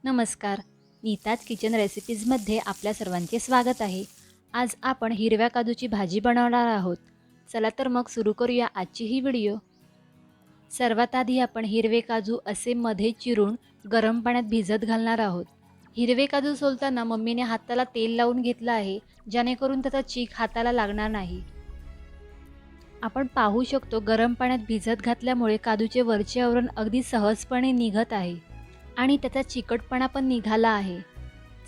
नमस्कार. नीताज किचन रेसिपीजमध्ये आपल्या सर्वांचे स्वागत आहे. आज आपण हिरव्या काजूची भाजी बनवणार आहोत. चला तर मग सुरू करूया आजची ही व्हिडिओ. सर्वात आधी आपण हिरवे काजू असे मध्ये चिरून गरम पाण्यात भिजत घालणार आहोत. हिरवे काजू सोलताना मम्मीने हाताला तेल लावून घेतलं आहे, जेणेकरून त्याचा चीक हाताला लागणार नाही. आपण पाहू शकतो गरम पाण्यात भिजत घातल्यामुळे काजूचे वरचे आवरण अगदी सहजपणे निघत आहे आणि त्याचा चिकटपणा पण निघाला आहे.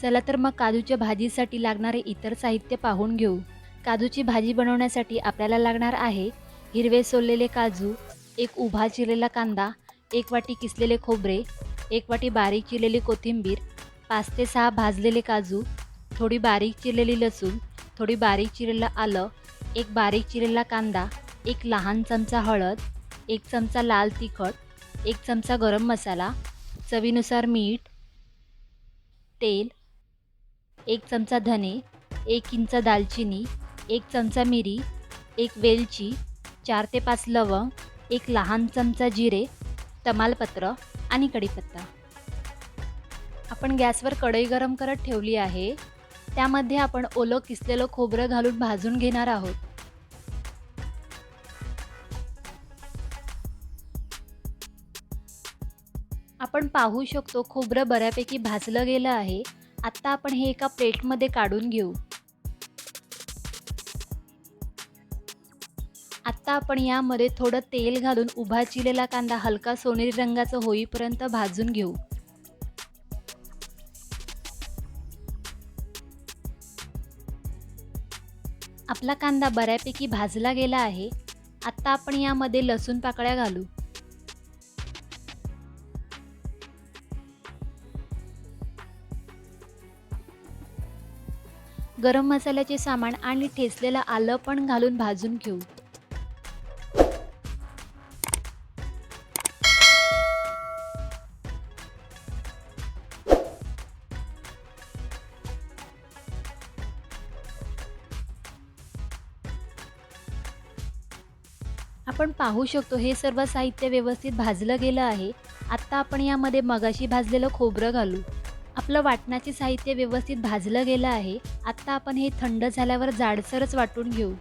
चला तर मग काजूच्या भाजीसाठी लागणारे इतर साहित्य पाहून घेऊ. काजूची भाजी बनवण्यासाठी आपल्याला लागणार आहे हिरवे सोललेले काजू, एक उभा चिरलेला कांदा, 1 वाटी किसलेले खोबरे, 1 वाटी बारीक चिरलेली कोथिंबीर, 5 ते 6 भाजलेले काजू, थोडी बारीक चिरलेली लसूण, थोडी बारीक चिरलेलं आलं, एक बारीक चिरलेला कांदा, एक लहान चमचा हळद, 1 चमचा लाल तिखट, 1 चमचा गरम मसाला, चवीनुसार मीठ, तेल, 1 चमचा धने, 1 इंच दालचिनी, 1 चमचा मिरी, 1 वेलची, 4 ते 5 लवंग, 1 लहान चमचा जिरे, तमालपत्र आणि कढीपत्ता. आपण गॅसवर कढई गरम करत ठेवली आहे. त्यामध्ये आपण ओलं किसलेलं खोबरं घालून भाजून घेणार आहोत. आपण पाहू शकतो खोबरं बऱ्यापैकी भाजलं गेलं आहे. आता आपण हे एका प्लेटमध्ये काढून घेऊ. आता आपण यामध्ये थोडं तेल घालून उभा चिरलेला कांदा हलका सोनेरी रंगाचा होईपर्यंत भाजून घेऊ. आपला कांदा बऱ्यापैकी भाजला गेला आहे. आता आपण यामध्ये लसूण पाकळ्या घालू. गरम मसाल्याचे सामान आणि ठेचलेलं आलं पण घालून भाजून घेऊ. आपण पाहू शकतो हे सर्व साहित्य व्यवस्थित भाजलं गेलं आहे. आता आपण यामध्ये मगाशी भाजलेलं खोबरं घालू. आपलं वाटणाचे साहित्य व्यवस्थित भाजलं गेलं आहे. आता आपण हे थंड झाल्यावर जाडसरच वाटून घेऊ.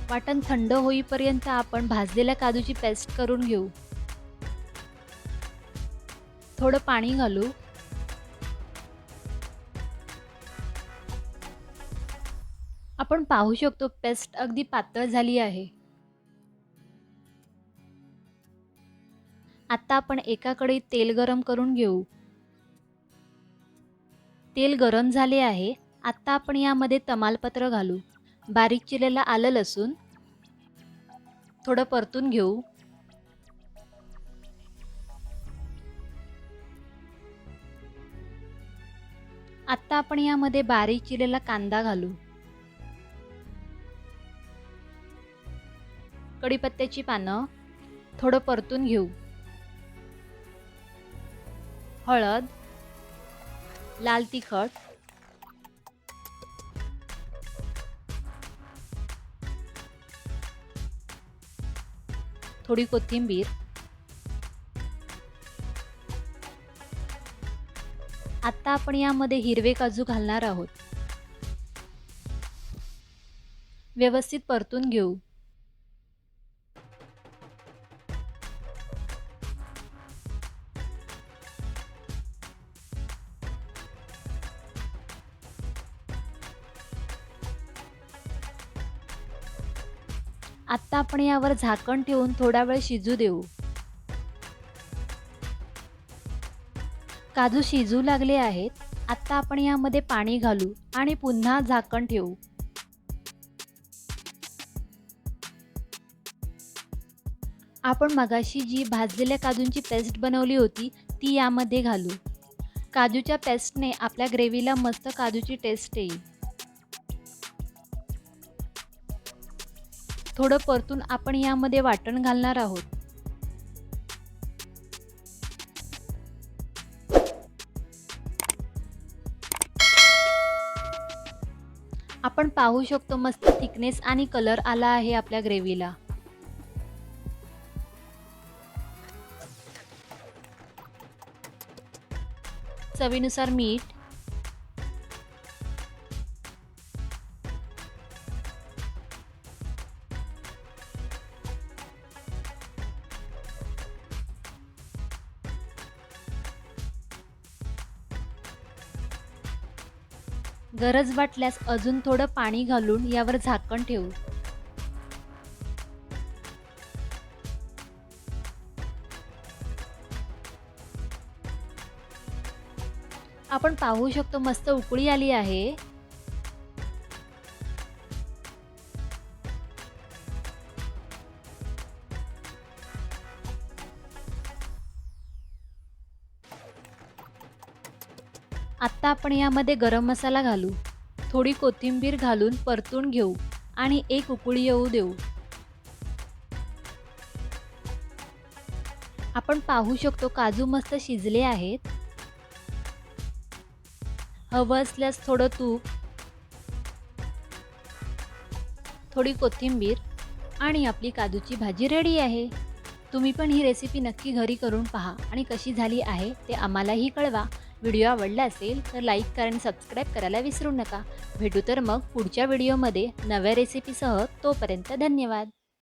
वाटण थंड होईपर्यंत आपण भाजलेल्या काजूची पेस्ट करून घेऊ. थोडं पाणी घालू. आपण पाहू शकतो पेस्ट अगदी पातळ झाली आहे. आता आपण एका कढईत तेल गरम करून घेऊ. तेल गरम झाले आहे. आता आपण यामध्ये तमालपत्र घालू. बारीक चिरलेलं आलं लसूण थोडं परतून घेऊ. आता आपण यामध्ये बारीक चिरलेला कांदा घालू. कढीपत्त्याची पानं थोडं परतून घेऊ. हळद, लाल तिखट, थोडी कोथिंबीर. आता आपण यामध्ये हिरवे काजू घालणार आहोत. व्यवस्थित परतून घेऊ. आता आपण यावर झाकण ठेवून थोडा वेळ शिजू देऊ. काजू शिजू लागले आहेत. आता आपण यामध्ये पाणी घालू आणि पुन्हा झाकण ठेवू. आपण मगाशी जी भाजलेल्या काजूंची पेस्ट बनवली होती ती यामध्ये घालू. काजूच्या पेस्टने आपल्या ग्रेव्हीला मस्त काजूची टेस्ट येईल. थोडं परतून आपण यामध्ये वाटण घालणार आहोत. आपण पाहू शकतो मस्त थिकनेस आणि कलर आला आहे आपल्या ग्रेव्हीला. चवीनुसार मीठ, गरज वाटल्यास अजून थोडं पाणी घालून यावर झाकण ठेवू. आपण पाहू शकतो मस्त उकळी आली आहे. आता आपण यामध्ये गरम मसाला घालू. थोडी कोथिंबीर घालून परतून घेऊ आणि एक उकळी येऊ देऊ. आपण पाहू शकतो काजू मस्त शिजले आहेत. हवं असल्यास थोडं तूप, थोडी कोथिंबीर आणि आपली काजूची भाजी रेडी आहे. तुम्ही पण ही रेसिपी नक्की घरी करून पहा आणि कशी झाली आहे ते आम्हालाही कळवा. व्हिडिओ आवडला असेल तर लाईक करा आणि सबस्क्राईब करायला विसरू नका. भेटू तर मग पुढच्या व्हिडिओमध्ये नव्या रेसिपीसह. तोपर्यंत धन्यवाद.